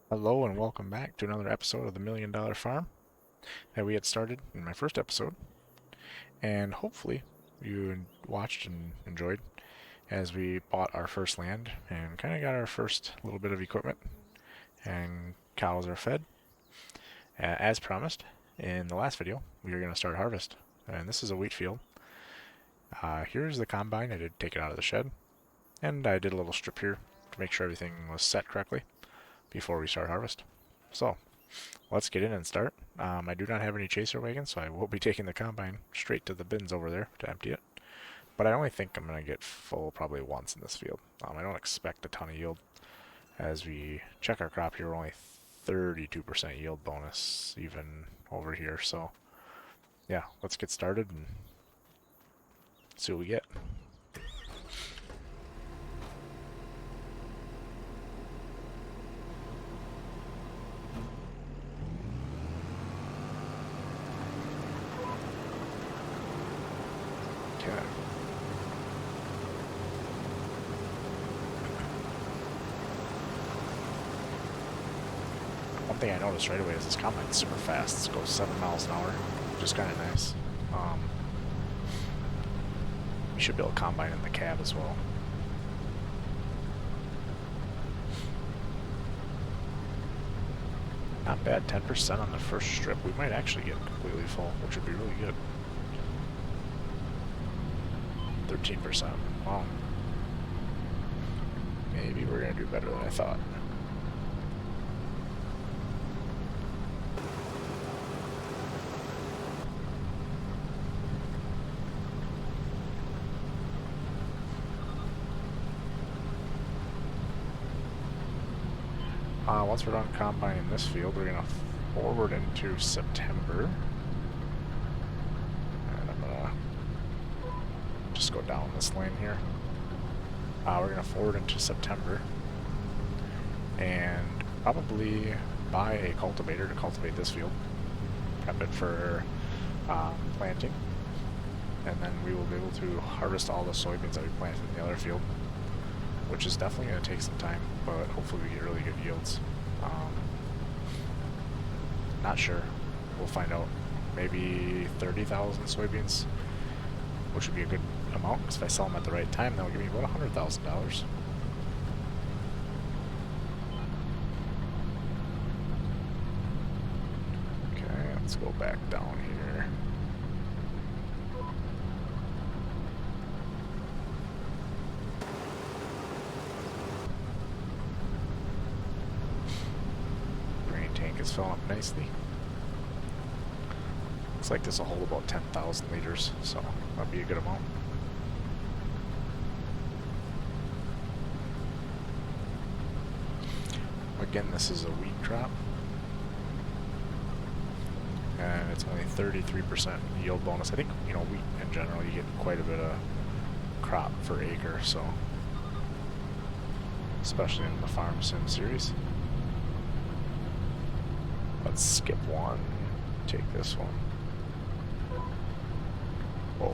Hello and welcome back to another episode of the Million Dollar Farm that we had started in my first episode. And hopefully you watched and enjoyed as we bought our first land and kind of got our first little bit of equipment and cows are fed. As promised in the last video, we are going to start harvest. And this is a wheat field. Here's the combine. I did take it out of the shed. And I did a little strip here to make sure everything was set correctly before we start harvest. So let's get in and start. I do not have any chaser wagons, so I will be taking the combine straight to the bins over there to empty it. But I only think I'm going to get full probably once in this field. I don't expect a ton of yield. As we check our crop here, we're only 32% yield bonus even over here. So yeah, let's get started and see what we get. Okay. One thing I noticed right away is this combine's super fast. It goes 7 miles an hour, which is kind of nice. We should be able to combine in the cab as well. Not bad, 10% on the first strip. We might actually get completely full, which would be really good. 13%. Wow. Maybe we're going to do better than I thought. Once we're done combining this field, we're going to forward into September. And I'm going to just go down this lane here. We're going to forward into September. And probably buy a cultivator to cultivate this field. Prep it for planting. And then we will be able to harvest all the soybeans that we planted in the other field, which is definitely going to take some time, but hopefully we get really good yields. Not sure. We'll find out. Maybe 30,000 soybeans, which would be a good amount, because if I sell them at the right time, they'll give me about $100,000. Okay, let's go back down here. Is filling up nicely. Looks like this will hold about 10,000 liters, so that'd be a good amount. Again, this is a wheat crop, and it's only 33% yield bonus. I think, you know, wheat in general, you get quite a bit of crop per acre, so especially in the Farm Sim series. Let's skip one, take this one. Oh.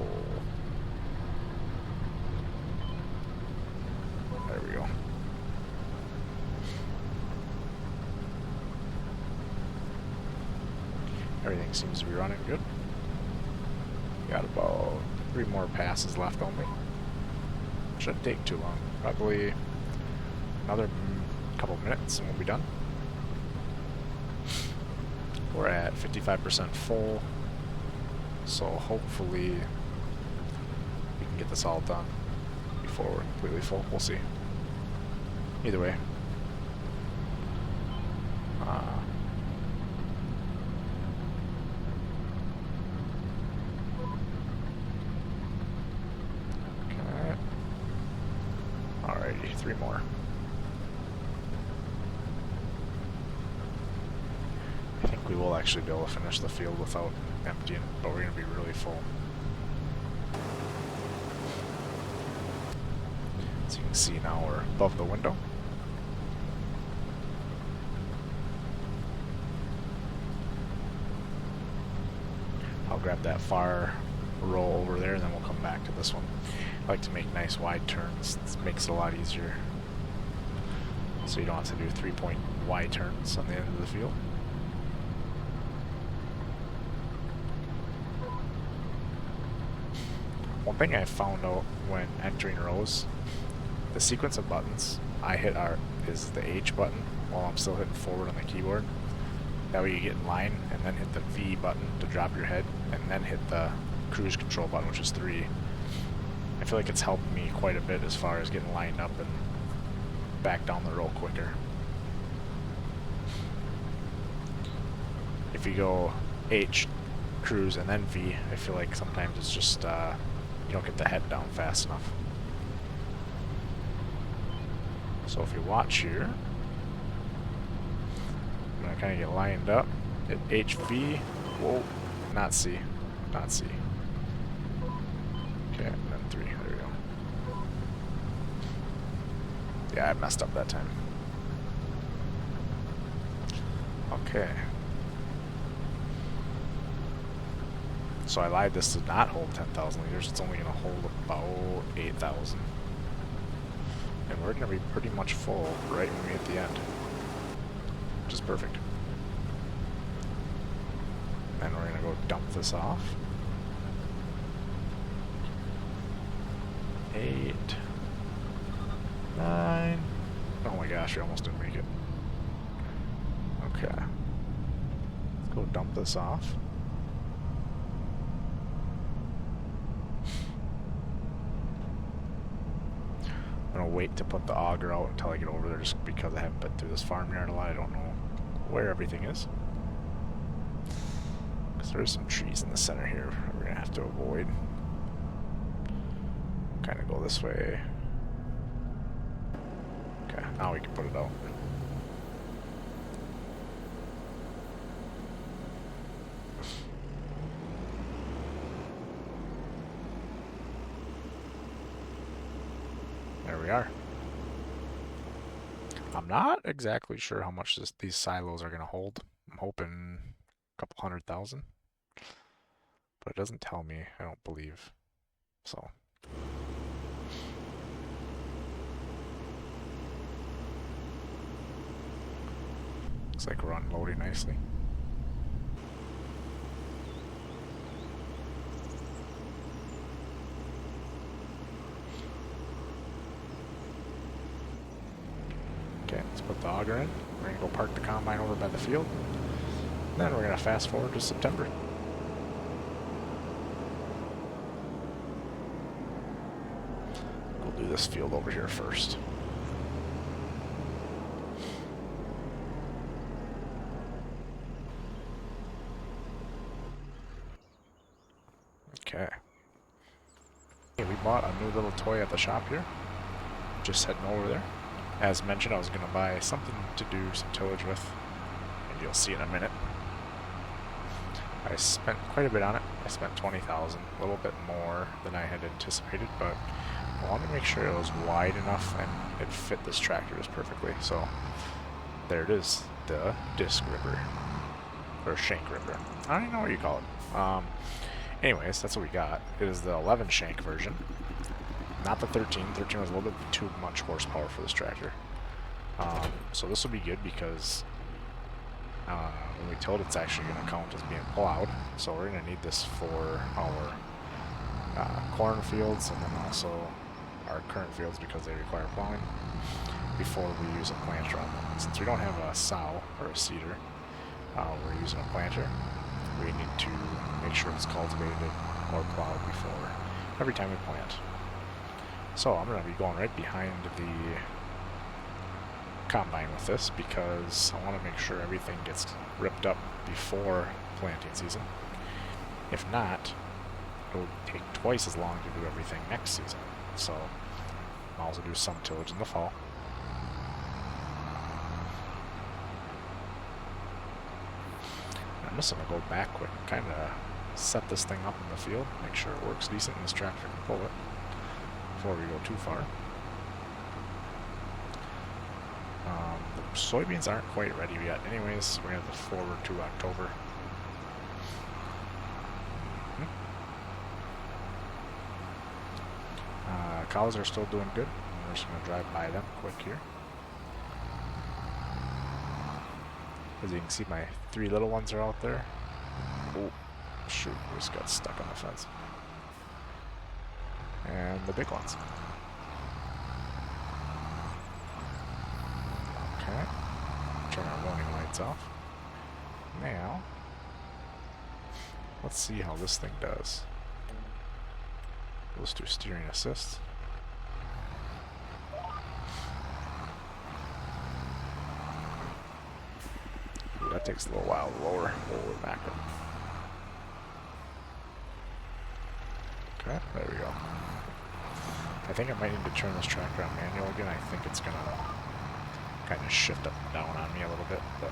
There we go. Everything seems to be running good. Got about 3 more passes left only. Shouldn't take too long. Probably another couple minutes and we'll be done. We're at 55% full, so hopefully we can get this all done before we're completely full. We'll see. Either way. Okay. Alrighty, 3 more. We will actually be able to finish the field without emptying, but we're going to be really full. As you can see now, we're above the window. I'll grab that far row over there and then we'll come back to this one. I like to make nice wide turns. It makes it a lot easier. So you don't have to do Y turns on the end of the field. One thing I found out when entering rows, the sequence of buttons I hit is the H button while I'm still hitting forward on the keyboard. That way you get in line, and then hit the V button to drop your head, and then hit the cruise control button, which is 3. I feel like it's helped me quite a bit as far as getting lined up and back down the row quicker. If you go H, cruise, and then V, I feel like sometimes it's just you don't get the head down fast enough. So if you watch here, I'm going to kind of get lined up, hit HV, whoa, not C, not C. Okay, and then 3, there we go. Yeah, I messed up that time. Okay. So I lied, this does not hold 10,000 liters, it's only going to hold about 8,000. And we're going to be pretty much full right when we hit the end, which is perfect. And we're going to go dump this off. 8, 9, oh my gosh, we almost didn't make it. Okay. Let's go dump this off. I'm going to wait to put the auger out until I get over there just because I haven't been through this farmyard a lot. I don't know where everything is. Because there's some trees in the center here we're going to have to avoid. Kind of go this way. Okay, now we can put it out. There we are. I'm not exactly sure how much these silos are going to hold. I'm hoping a couple 100,000. But it doesn't tell me, I don't believe. So. Looks like we're unloading nicely. Okay, let's put the auger in. We're going to go park the combine over by the field. And then we're going to fast forward to September. We'll do this field over here first. Okay. We bought a new little toy at the shop here. Just heading over there. As mentioned, I was going to buy something to do some tillage with, and you'll see in a minute. I spent quite a bit on it. I spent 20,000, a little bit more than I had anticipated, but I wanted to make sure it was wide enough and it fit this tractor just perfectly. So there it is, the disc ripper, or shank ripper. I don't even know what you call it. Anyways, that's what we got. It is the 11 shank version. Not the 13. 13 was a little bit too much horsepower for this tractor. So this will be good because when we tilt, it's actually going to count as being plowed. So we're going to need this for our corn fields and then also our current fields because they require plowing before we use a planter on them. Since we don't have a sow or a seeder, we're using a planter. We need to make sure it's cultivated or plowed before every time we plant. So I'm going to be going right behind the combine with this because I want to make sure everything gets ripped up before planting season. If not, it'll take twice as long to do everything next season. So I'll also do some tillage in the fall. I'm just going to go back quick and kind of set this thing up in the field, make sure it works decent and this tractor can pull it before we go too far. The soybeans aren't quite ready yet anyways, we're going to have to forward to October. Cows are still doing good. We're just going to drive by them quick here. As you can see, my 3 little ones are out there. Oh, shoot, we just got stuck on the fence. And the big ones. Okay. Turn our warning lights off. Now, let's see how this thing does. Let's do steering assist. Ooh, that takes a little while to lower back up. Okay, there we go. I think I might need to turn this tractor on manual again. I think it's gonna kind of shift up and down on me a little bit, but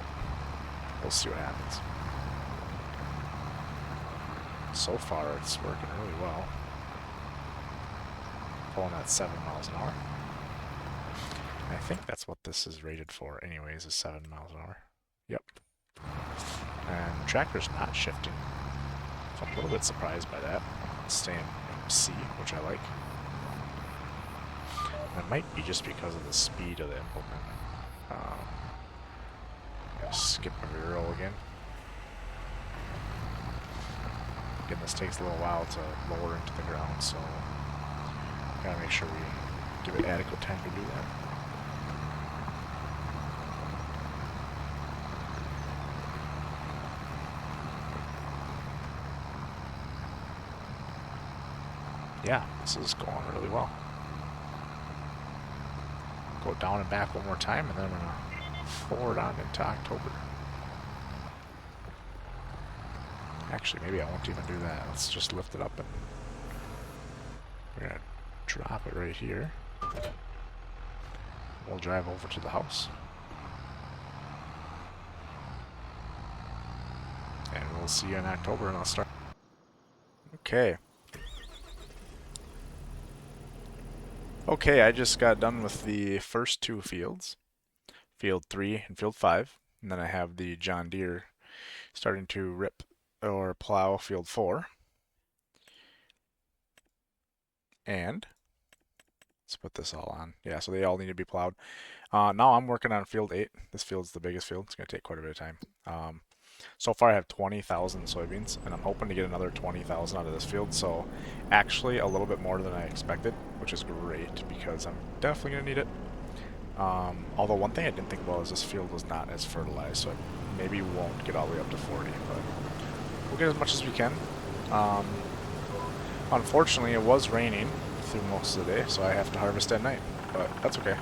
we'll see what happens. So far, it's working really well. Pulling at 7 miles an hour. And I think that's what this is rated for anyways, is 7 miles an hour. Yep. And the tractor's not shifting. So I'm a little bit surprised by that. It's staying in C, which I like. And it might be just because of the speed of the implement. Gonna skip my rear roll again. Again, this takes a little while to lower into the ground, so gotta make sure we give it adequate time to do that. Yeah, this is going really well. Go down and back one more time, and then I'm gonna forward on into October. Actually, maybe I won't even do that. Let's just lift it up and we're gonna drop it right here. We'll drive over to the house. And we'll see you in October, and I'll start. Okay. Okay, I just got done with the first 2 fields. Field 3 and Field 5. And then I have the John Deere starting to rip or plow Field 4. And let's put this all on. Yeah, so they all need to be plowed. Now I'm working on Field 8. This field's the biggest field. It's going to take quite a bit of time. So far I have 20,000 soybeans, and I'm hoping to get another 20,000 out of this field. So actually a little bit more than I expected, which is great because I'm definitely going to need it. Although one thing I didn't think about is this field was not as fertilized, so I maybe won't get all the way up to 40, but we'll get as much as we can. Unfortunately, it was raining through most of the day, so I have to harvest at night, but that's okay.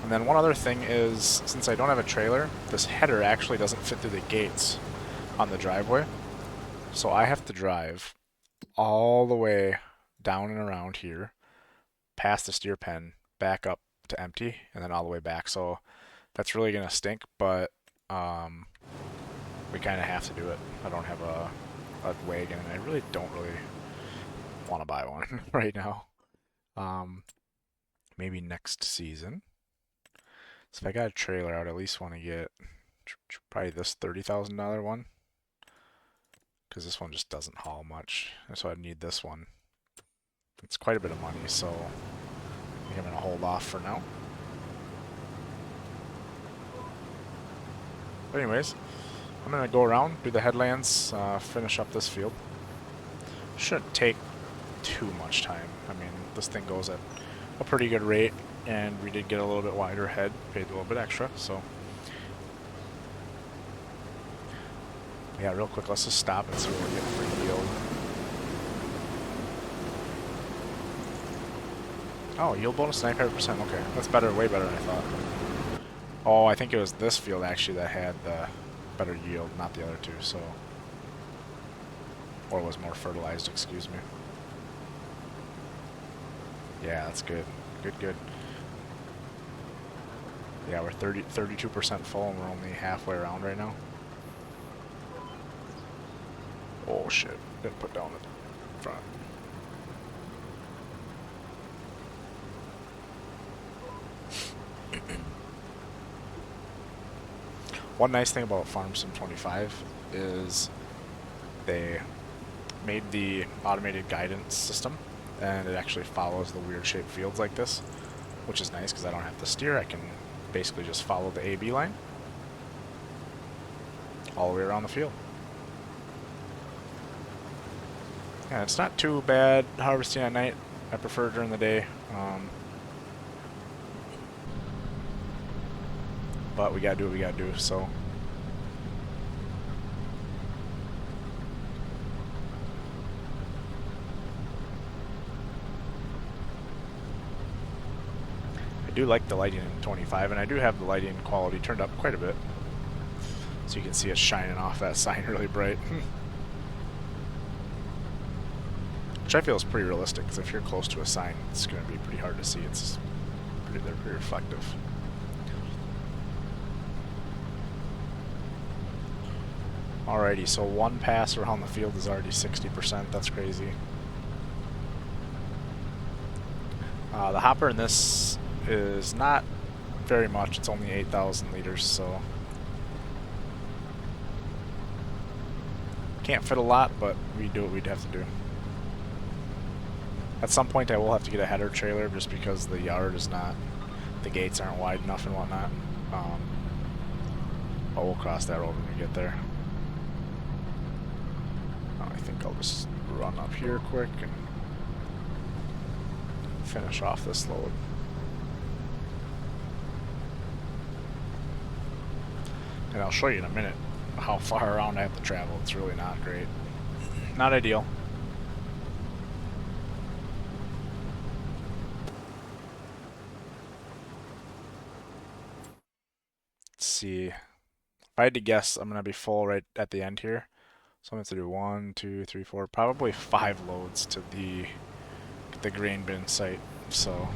And then one other thing is, since I don't have a trailer, this header actually doesn't fit through the gates on the driveway, so I have to drive all the way down and around here, past the steer pen, back up to empty, and then all the way back. So that's really gonna stink, but we kind of have to do it. I don't have a wagon, and I really don't want to buy one right now. Maybe next season. So if I got a trailer, I would at least want to get probably this $30,000 one, because this one just doesn't haul much, so I'd need this one. It's quite a bit of money, so I think I'm going to hold off for now. But anyways, I'm going to go around, do the headlands, finish up this field. Shouldn't take too much time. I mean, this thing goes at a pretty good rate, and we did get a little bit wider head, paid a little bit extra, so. Yeah, real quick, let's just stop and see what we're getting for yield. Oh, yield bonus 95%, okay. That's better, way better than I thought. Oh, I think it was this field actually that had the better yield, not the other two, so. Or was more fertilized, excuse me. Yeah, that's good. Good. Yeah, we're 32% full, and we're only halfway around right now. Oh shit, didn't put down the front. One nice thing about Farm Sim 25 is they made the automated guidance system, and it actually follows the weird shaped fields like this, which is nice because I don't have to steer. I can basically just follow the AB line. all the way around the field. Yeah, it's not too bad harvesting at night. I prefer during the day. But we gotta do what we gotta do, so. I do like the lighting in 25, and I do have the lighting quality turned up quite a bit. So you can see it shining off that sign really bright. Which I feel is pretty realistic, because if you're close to a sign, it's going to be pretty hard to see. They're pretty reflective. Alrighty, so one pass around the field is already 60%. That's crazy. The hopper in this is not very much. It's only 8,000 liters, so can't fit a lot, but we do what we'd have to do. At some point I will have to get a header trailer just because the yard is not, the gates aren't wide enough and whatnot. But we'll cross that road when we get there. I think I'll just run up here quick and finish off this load. And I'll show you in a minute how far around I have to travel. It's really not great. Not ideal. Let's see. If I had to guess, I'm going to be full right at the end here. So I'm going to have to do 1, 2, 3, 4, probably 5 loads to the grain bin site. So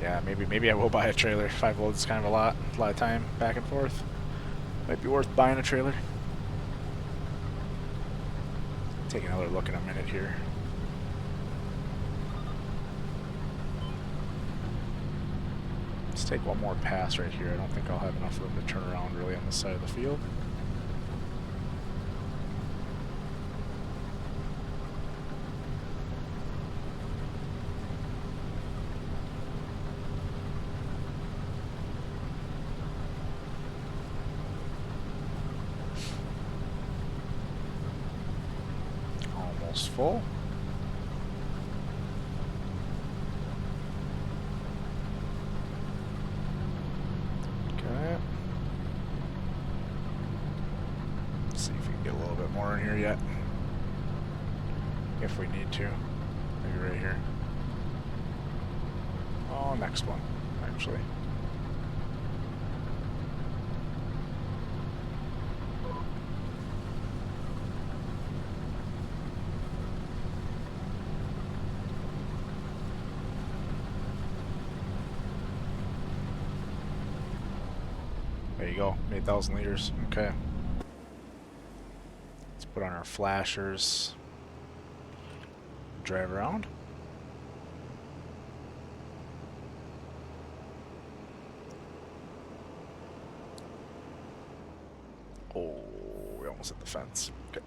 yeah, maybe I will buy a trailer. 5 loads is kind of a lot of time back and forth. Might be worth buying a trailer. Take another look in a minute here. Let's take one more pass right here. I don't think I'll have enough room to turn around really on this side of the field. Almost full. Okay. Let's see if we can get a little bit more in here yet. If we need to. Maybe right here. Oh, next one, actually. There you go, 8,000 liters. Okay. Let's put on our flashers. Drive around. Oh, we almost hit the fence. Okay.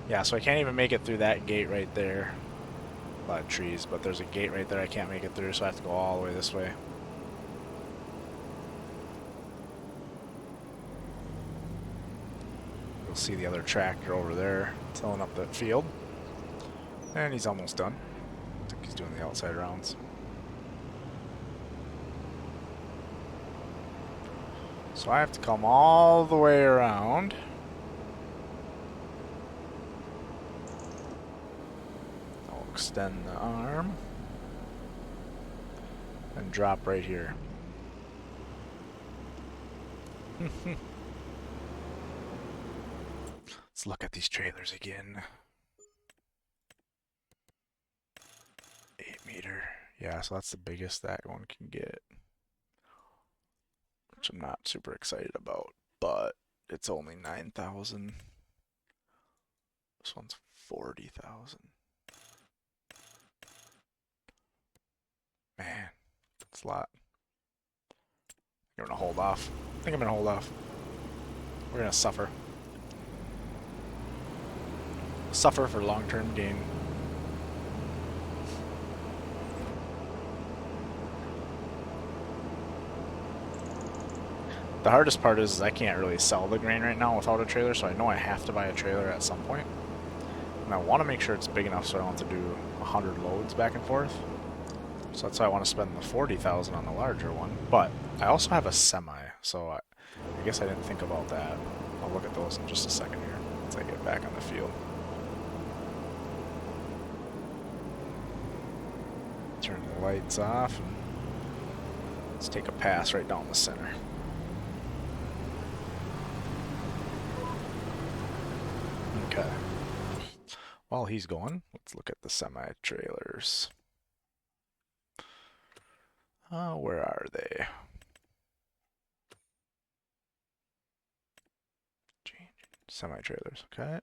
Yeah, so I can't even make it through that gate right there. A lot of trees, but there's a gate right there I can't make it through, so I have to go all the way this way. You'll see the other tractor over there tilling up that field. And he's almost done. I think he's doing the outside rounds. So I have to come all the way around. I'll extend the arm and drop right here. Let's look at these trailers again. 8 meter. Yeah, so that's the biggest that one can get. Which I'm not super excited about, but it's only 9,000. This one's 40,000. Man, it's a lot. I'm gonna hold off. I think I'm gonna hold off. We're gonna suffer. Suffer for long-term gain. The hardest part is I can't really sell the grain right now without a trailer, so I know I have to buy a trailer at some point. And I want to make sure it's big enough so I don't have to do 100 loads back and forth. So that's why I want to spend the 40,000 on the larger one. But I also have a semi, so I guess I didn't think about that. I'll look at those in just a second here once I get back on the field. Turn the lights off and let's take a pass right down the center. Okay. While he's going, let's look at the semi-trailers. Where are they? Semi-trailers, okay.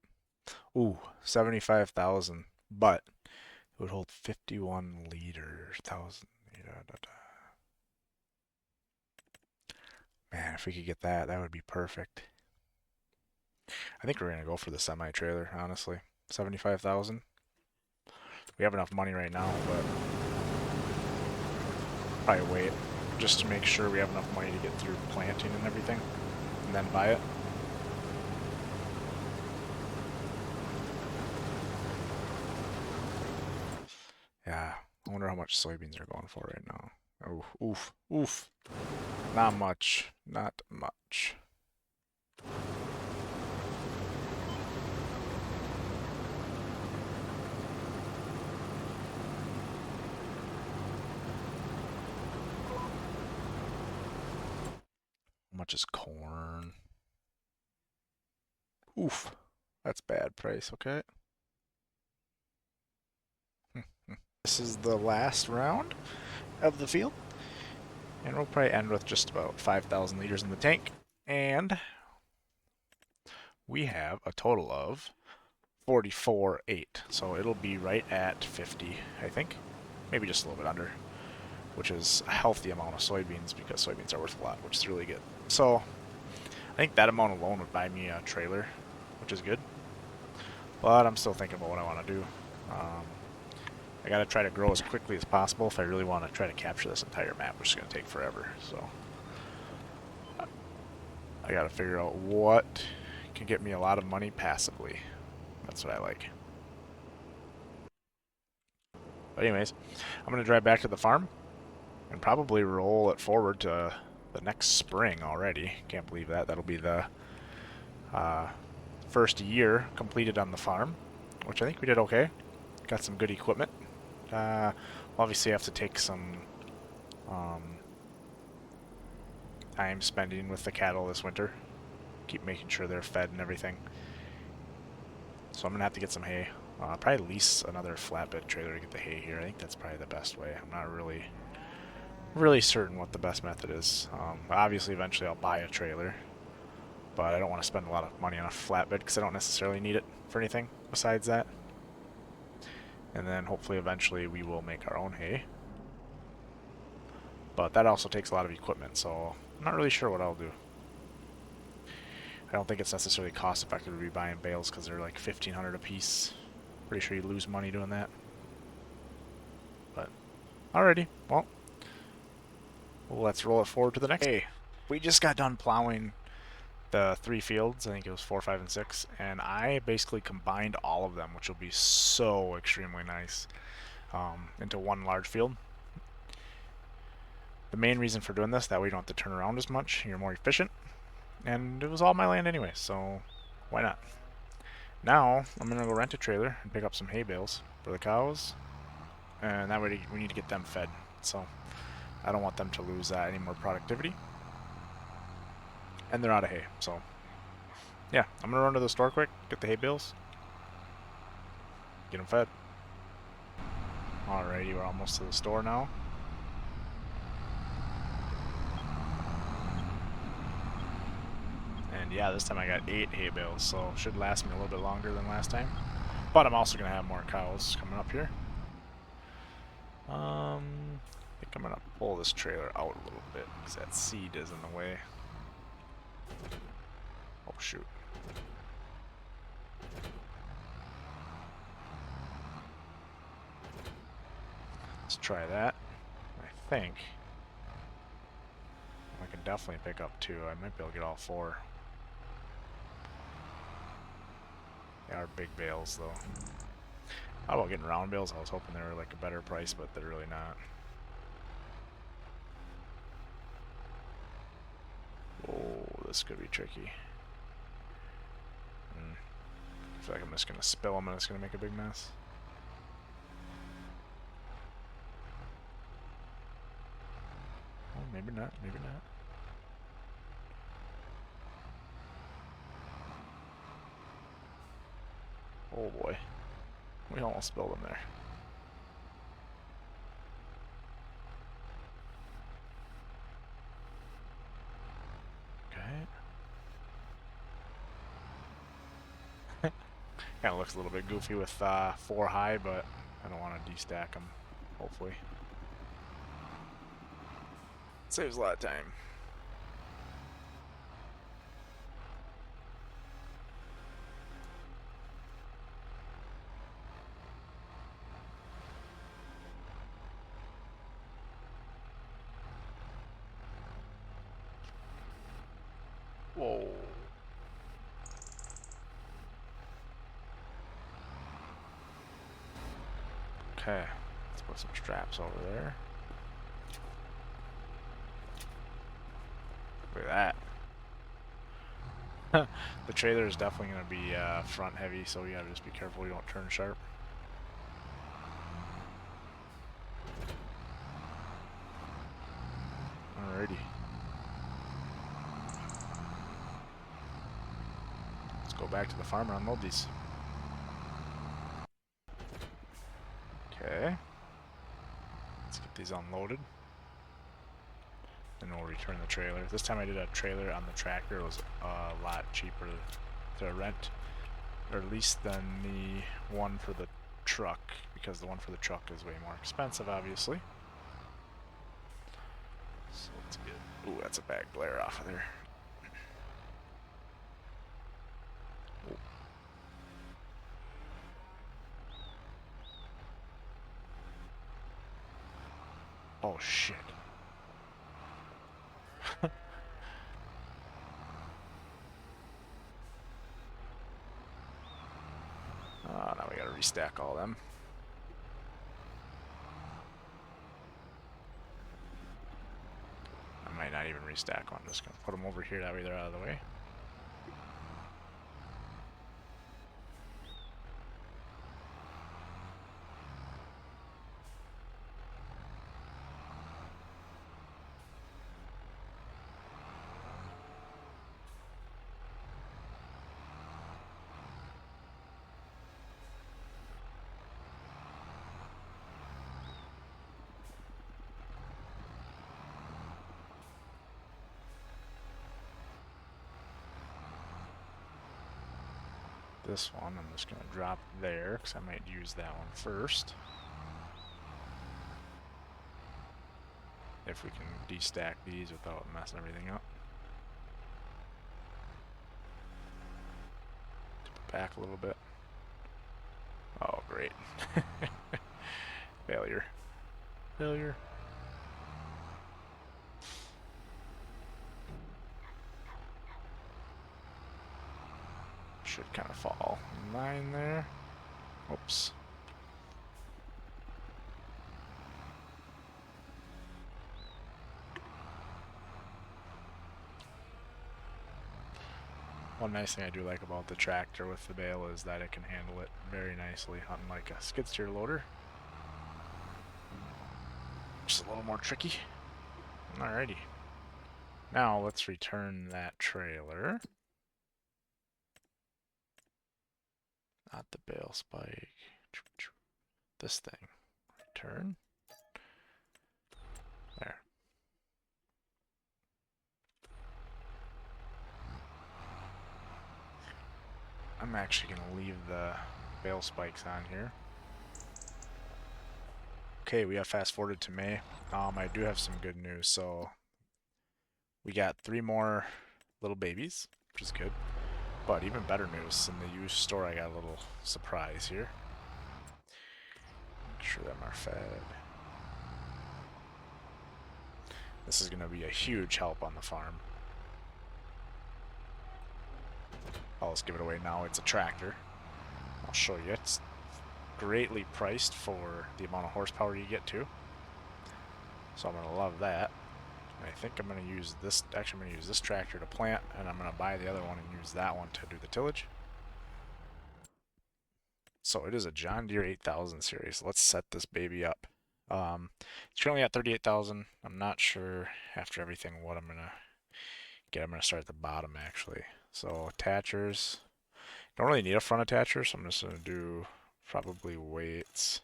Ooh, 75,000, but it would hold 51 liters, 1,000. Man, if we could get that, that would be perfect. I think we're gonna go for the semi-trailer, honestly. 75,000. We have enough money right now, but probably wait just to make sure we have enough money to get through planting and everything, and then buy it. Yeah, I wonder how much soybeans are going for right now. Oh, oof, oof. Not much, not much. How much is corn? Oof, that's bad price, okay. This is the last round of the field. And we'll probably end with just about 5,000 liters in the tank. And we have a total of 44.8. So it'll be right at 50, I think. Maybe just a little bit under, which is a healthy amount of soybeans because soybeans are worth a lot, which is really good. So I think that amount alone would buy me a trailer, which is good. But I'm still thinking about what I want to do. I got to try to grow as quickly as possible if I really want to try to capture this entire map, which is going to take forever. So I got to figure out what can get me a lot of money passively. That's what I like. But anyways, I'm going to drive back to the farm and probably roll it forward to the next spring already. Can't believe that. That'll be the first year completed on the farm, which I think we did okay. Got some good equipment. Obviously have to take some time spending with the cattle this winter. Keep making sure they're fed and everything. So I'm going to have to get some hay. Probably lease another flatbed trailer to get the hay here. I think that's probably the best way. I'm not really certain what the best method is. Obviously, eventually I'll buy a trailer, but I don't want to spend a lot of money on a flatbed because I don't necessarily need it for anything besides that. And then hopefully eventually we will make our own hay. But that also takes a lot of equipment, so I'm not really sure what I'll do. I don't think it's necessarily cost effective to be buying bales because they're like $1,500 a piece. Pretty sure you lose money doing that. But alrighty, well, let's roll it forward to the next. Hey, we just got done plowing the 3 fields. I think it was 4, 5, and 6, and I basically combined all of them, which will be so extremely nice, into one large field. The main reason for doing this, that way you don't have to turn around as much, you're more efficient, and it was all my land anyway, so why not? Now, I'm going to go rent a trailer and pick up some hay bales for the cows, and that way we need to get them fed, so I don't want them to lose any more productivity. And they're out of hay, so yeah, I'm going to run to the store quick, get the hay bales, get them fed. Alrighty, we're almost to the store now. And yeah, this time I got 8 hay bales, so should last me a little bit longer than last time. But I'm also going to have more cows coming up here. I think I'm going to pull this trailer out a little bit because that seed is in the way. Oh shoot. Let's try that. I think can definitely pick up 2. I might be able to get all 4. They are big bales, though. How about getting round bales? I was hoping they were like a better price, but they're really not. Oh, this could be tricky. I feel like I'm just going to spill them and it's going to make a big mess. Oh, maybe not, maybe not. Oh boy. We almost spilled them there. Okay. Kind of looks a little bit goofy with 4 high, but I don't want to destack them, hopefully. Saves a lot of time. Whoa. Okay, let's put some straps over there. Look at that. The trailer is definitely going to be front heavy, so we gotta just be careful we don't turn sharp. Alrighty. Let's go back to the farm and unload these. Okay. Let's get these unloaded. And we'll return the trailer. This time I did a trailer on the tractor. It was a lot cheaper to rent, or at least than the one for the truck, because the one for the truck is way more expensive, obviously. So let's get... Ooh, that's a bag glare off of there. Oh shit. Now we gotta restack all them. I might not even restack one. I'm just gonna put them over here, that way they're out of the way. This one I'm just going to drop there because I might use that one first. If we can destack these without messing everything up. Tip it back a little bit. Oh, great. Failure. Failure. Should kind of fall in line there. Oops. One nice thing I do like about the tractor with the bale is that it can handle it very nicely, unlike a skid steer loader. Just a little more tricky. Alrighty. Now let's return that trailer. Not the bale spike. This thing. Return. There. I'm actually going to leave the bale spikes on here. Okay, we have fast forwarded to May. I do have some good news. So we got 3 more little babies, which is good. But even better news, in the used store I got a little surprise here. Make sure them are fed. This is going to be a huge help on the farm. I'll just give it away now. It's a tractor. I'll show you. It's greatly priced for the amount of horsepower you get to. So I'm going to love that. I think I'm going to use this, actually I'm going to use this tractor to plant, and I'm going to buy the other one and use that one to do the tillage. So it is a John Deere 8000 series. Let's set this baby up. It's currently at 38,000. I'm not sure after everything what I'm going to get. I'm going to start at the bottom actually. So attachers, don't really need a front attacher, so I'm just going to do probably weights.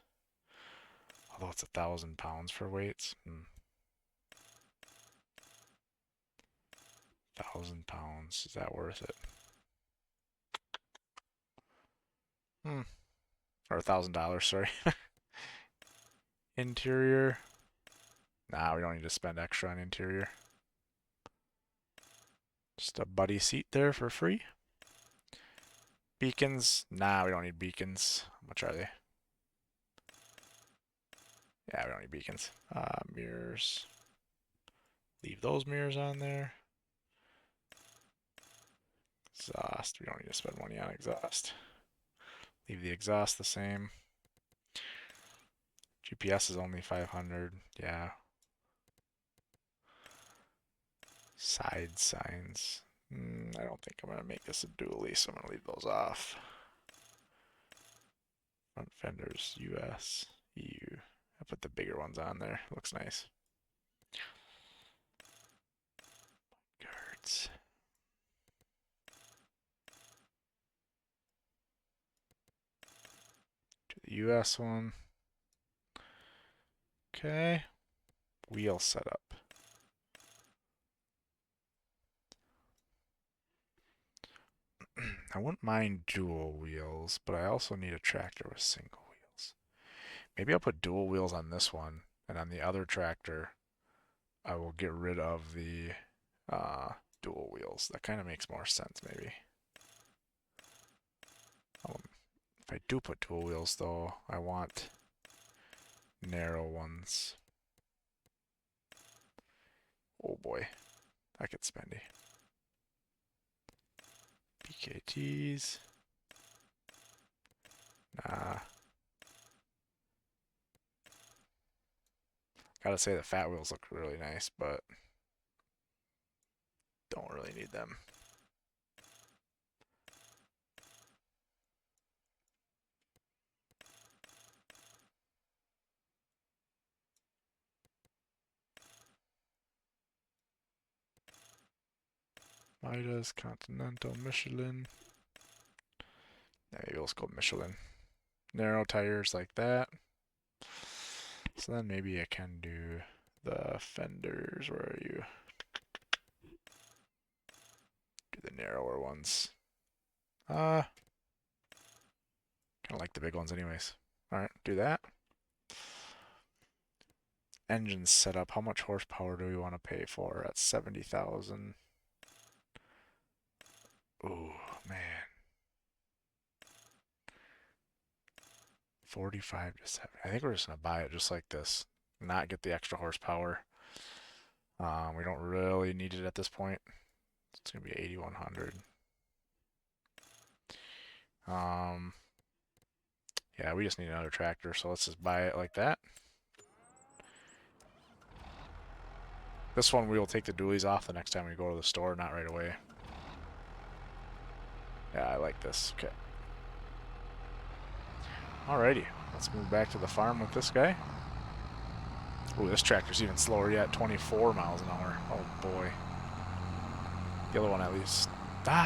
Although it's 1,000 pounds for weights. 1,000 pounds, is that worth it? Or $1,000, sorry. Interior. Nah, we don't need to spend extra on interior. Just a buddy seat there for free. Beacons. Nah, we don't need beacons. How much are they? Yeah, we don't need beacons. Mirrors. Leave those mirrors on there. Exhaust. We don't need to spend money on exhaust. Leave the exhaust the same. GPS is only 500. Yeah. Side signs. I don't think I'm going to make this a dually, so I'm going to leave those off. Front fenders, US, EU. I put the bigger ones on there. Looks nice. Guards. Do the US one. Okay. Wheel setup. I wouldn't mind dual wheels, but I also need a tractor with single wheels. Maybe I'll put dual wheels on this one, and on the other tractor, I will get rid of the dual wheels. That kind of makes more sense, maybe. If I do put dual wheels, though, I want narrow ones. Oh boy, that gets spendy. PKTs. Nah. Gotta say the fat wheels look really nice, but don't really need them. Midas, Continental, Michelin. Yeah, maybe let's go Michelin. Narrow tires like that. So then maybe I can do the fenders. Where are you? Do the narrower ones. Kind of like the big ones anyways. Alright, do that. Engine setup. How much horsepower do we want to pay for at 70,000? Oh, man. 45 to 70. I think we're just going to buy it just like this. Not get the extra horsepower. We don't really need it at this point. It's going to be 8,100. Yeah, we just need another tractor, so let's just buy it like that. This one we will take the dualies off the next time we go to the store, not right away. Yeah, I like this. Okay. Alrighty, let's move back to the farm with this guy. Ooh, this tractor's even slower yet, 24 miles an hour. Oh boy. The other one at least.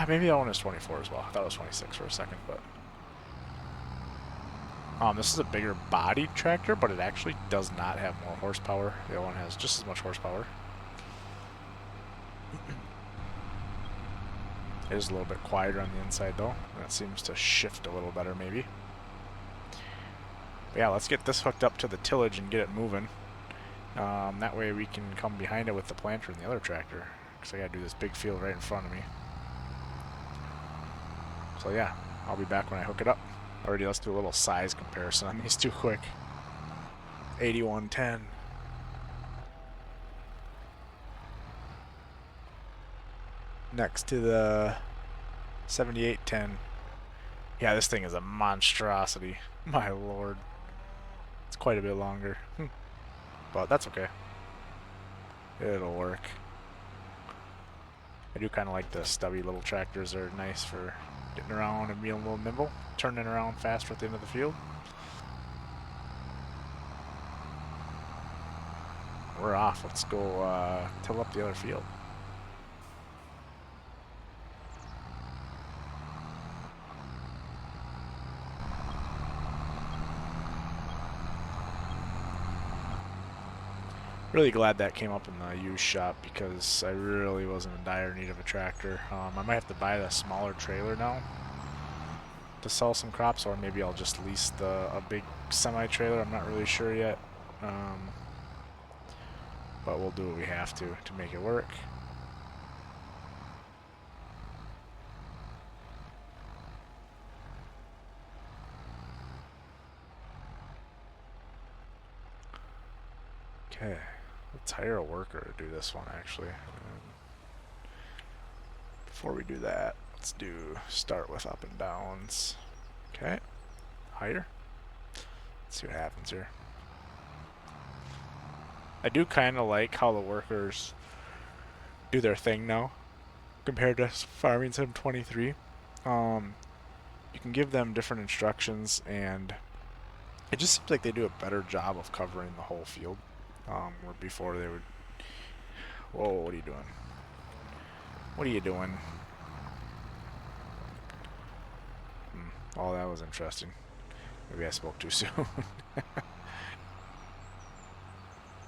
Maybe that one is 24 as well. I thought it was 26 for a second, but. This is a bigger bodied tractor, but it actually does not have more horsepower. The other one has just as much horsepower. It is a little bit quieter on the inside though. That seems to shift a little better maybe. But yeah, let's get this hooked up to the tillage and get it moving. That way we can come behind it with the planter and the other tractor. Because I gotta do this big field right in front of me. So yeah, I'll be back when I hook it up. Alrighty, let's do a little size comparison on these two quick. 8110. next to the 7810. Yeah, this thing is a monstrosity. My lord. It's quite a bit longer. But that's okay. It'll work. I do kind of like the stubby little tractors. They're nice for getting around and being a little nimble. Turning around faster at the end of the field. We're off. Let's go till up the other field. Really glad that came up in the used shop because I really wasn't in dire need of a tractor. I might have to buy a smaller trailer now to sell some crops, or maybe I'll just lease a big semi-trailer. I'm not really sure yet. But we'll do what we have to make it work. Okay, let's hire a worker to do this one actually. Before we do that, let's start with up and downs. Okay, hire. Let's see what happens here. I do kind of like how the workers do their thing now compared to Farming Sim 23. You can give them different instructions, and it just seems like they do a better job of covering the whole field. Where before they would... Whoa, what are you doing? What are you doing? Oh, that was interesting. Maybe I spoke too soon. Come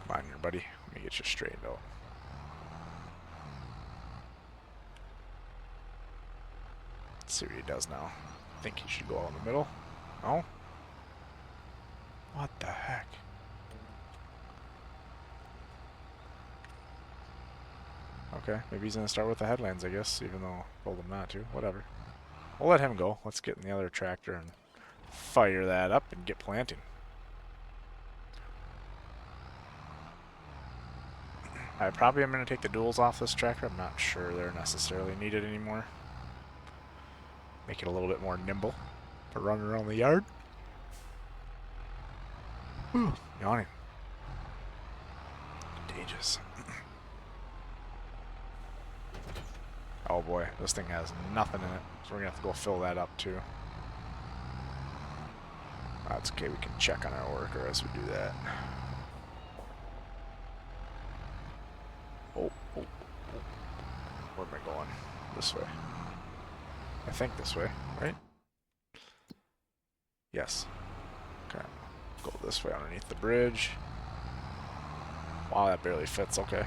on here, buddy. Let me get you straightened out. Let's see what he does now. I think he should go out in the middle. No? What the heck? Okay, maybe he's gonna start with the headlands, I guess, even though I told him not to. Whatever. We'll let him go. Let's get in the other tractor and fire that up and get planting. I probably am going to take the duals off this tractor. I'm not sure they're necessarily needed anymore. Make it a little bit more nimble for running around the yard. Whew, yawning. Contagious. Oh boy, this thing has nothing in it, so we're going to have to go fill that up too. That's okay, we can check on our worker as we do that. Oh. Where am I going? This way. I think this way, right? Yes. Okay. Go this way underneath the bridge. Wow, that barely fits. Okay.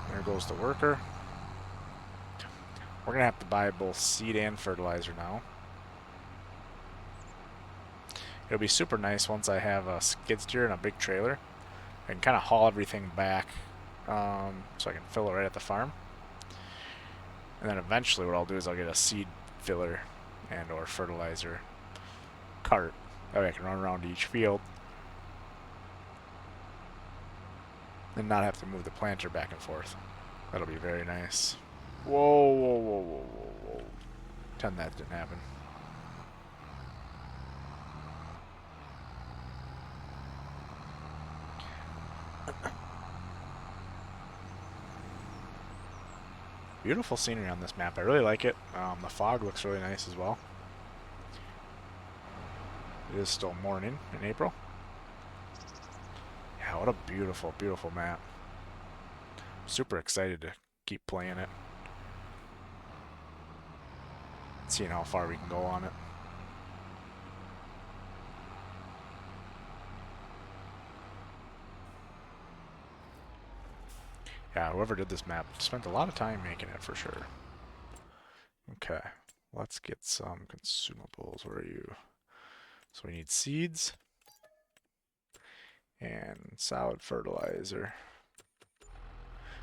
There goes the worker. We're going to have to buy both seed and fertilizer now. It'll be super nice once I have a skid steer and a big trailer. I can kind of haul everything back so I can fill it right at the farm. And then eventually what I'll do is I'll get a seed filler and or fertilizer cart. That way I can run around each field and not have to move the planter back and forth. That'll be very nice. Whoa. Pretend that didn't happen. Beautiful scenery on this map. I really like it. The fog looks really nice as well. It is still morning in April. Yeah, what a beautiful, beautiful map. Super excited to keep playing it. Seeing how far we can go on it. Yeah, whoever did this map spent a lot of time making it for sure. Okay, let's get some consumables. Where are you? So we need seeds and solid fertilizer.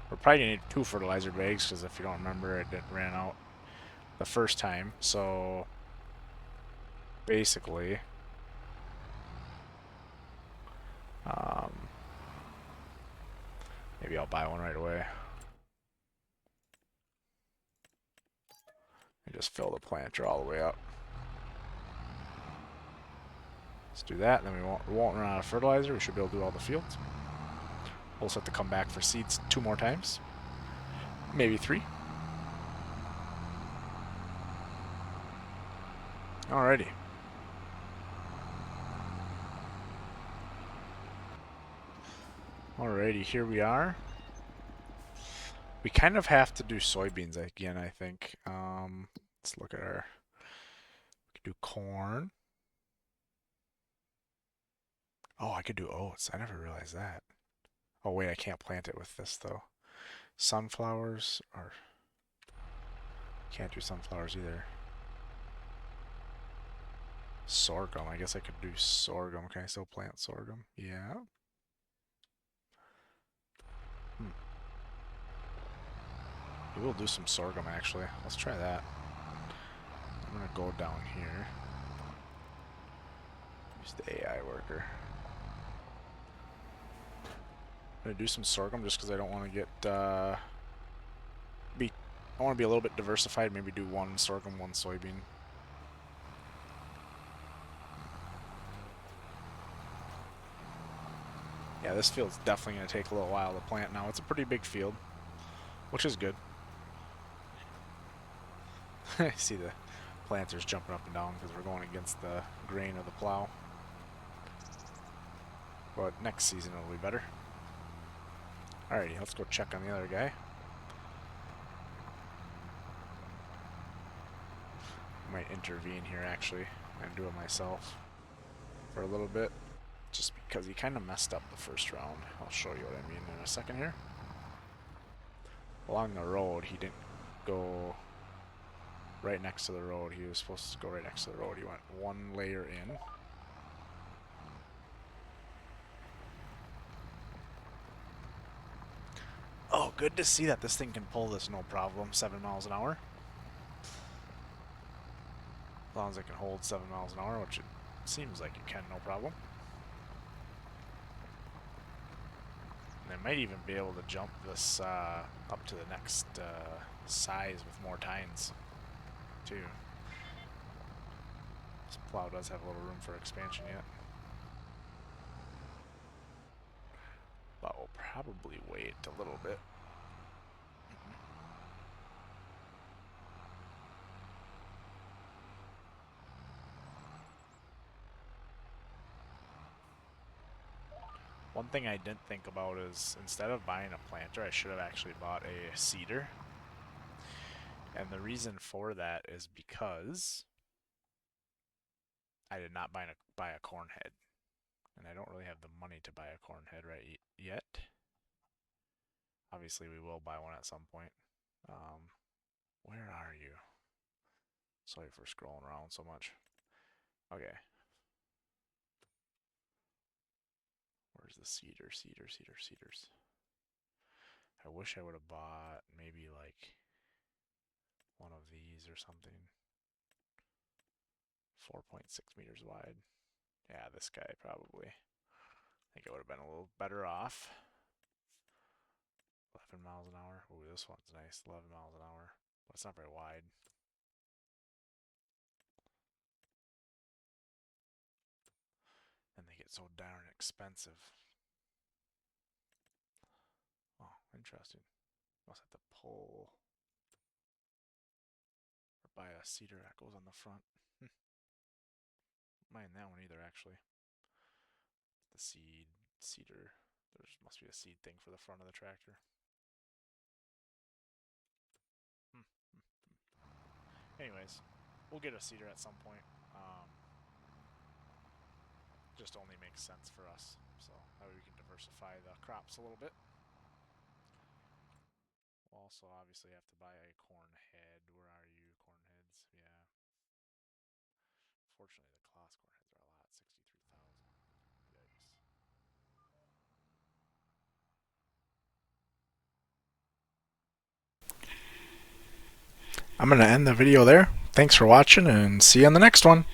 We're probably gonna need 2 fertilizer bags because if you don't remember, it ran out the first time. So basically, maybe I'll buy one right away. just fill the planter all the way up. Let's do that, then we won't run out of fertilizer. We should be able to do all the fields. We'll just have to come back for seeds 2 more times. Maybe 3. Alrighty. Alrighty, here we are. We kind of have to do soybeans again, I think. Let's look at our... We could do corn. Oh, I could do oats. I never realized that. Oh, wait, I can't plant it with this, though. Sunflowers are... Can't do sunflowers either. Sorghum. I guess I could do sorghum. Can I still plant sorghum? Yeah. We will do some sorghum, actually. Let's try that. I'm going to go down here. Use the AI worker. I'm going to do some sorghum just because I don't want to get... I want to be a little bit diversified. Maybe do 1 sorghum, 1 soybean. Yeah, this field's definitely going to take a little while to plant now. It's a pretty big field, which is good. I see the planters jumping up and down because we're going against the grain of the plow. But next season it'll be better. Alrighty, let's go check on the other guy. I might intervene here actually and do it myself for a little bit. Just because he kind of messed up the first round. I'll show you what I mean in a second here. Along the road, he didn't go right next to the road. He was supposed to go right next to the road. He went 1 layer in. Oh, good to see that this thing can pull this no problem. 7 miles an hour. As long as it can hold 7 miles an hour, which it seems like it can, no problem. And I might even be able to jump this up to the next size with more tines, too. This plow does have a little room for expansion yet. But we'll probably wait a little bit. One thing I didn't think about is instead of buying a planter, I should have actually bought a seeder. And the reason for that is because I did not buy a corn head. And I don't really have the money to buy a corn head right yet. Obviously, we will buy one at some point. Where are you? Sorry for scrolling around so much. Okay. Where's the seeders? I wish I would have bought maybe like one of these or something. 4.6 meters wide. Yeah, this guy probably. I think I would have been a little better off. 11 miles an hour. Ooh, this one's nice. 11 miles an hour. But it's not very wide. And they get so darn expensive. Oh, interesting. Must have to pull or buy a cedar that goes on the front. Mind that one either, actually. The cedar. There must be a seed thing for the front of the tractor. Anyways, we'll get a cedar at some point. Just only makes sense for us, so that way we can diversify the crops a little bit. We'll also obviously have to buy a corn head. Where are you, corn heads? Yeah. Fortunately, the Kloss corn heads are a lot. 63,000. Yikes. I'm going to end the video there. Thanks for watching and see you on the next one.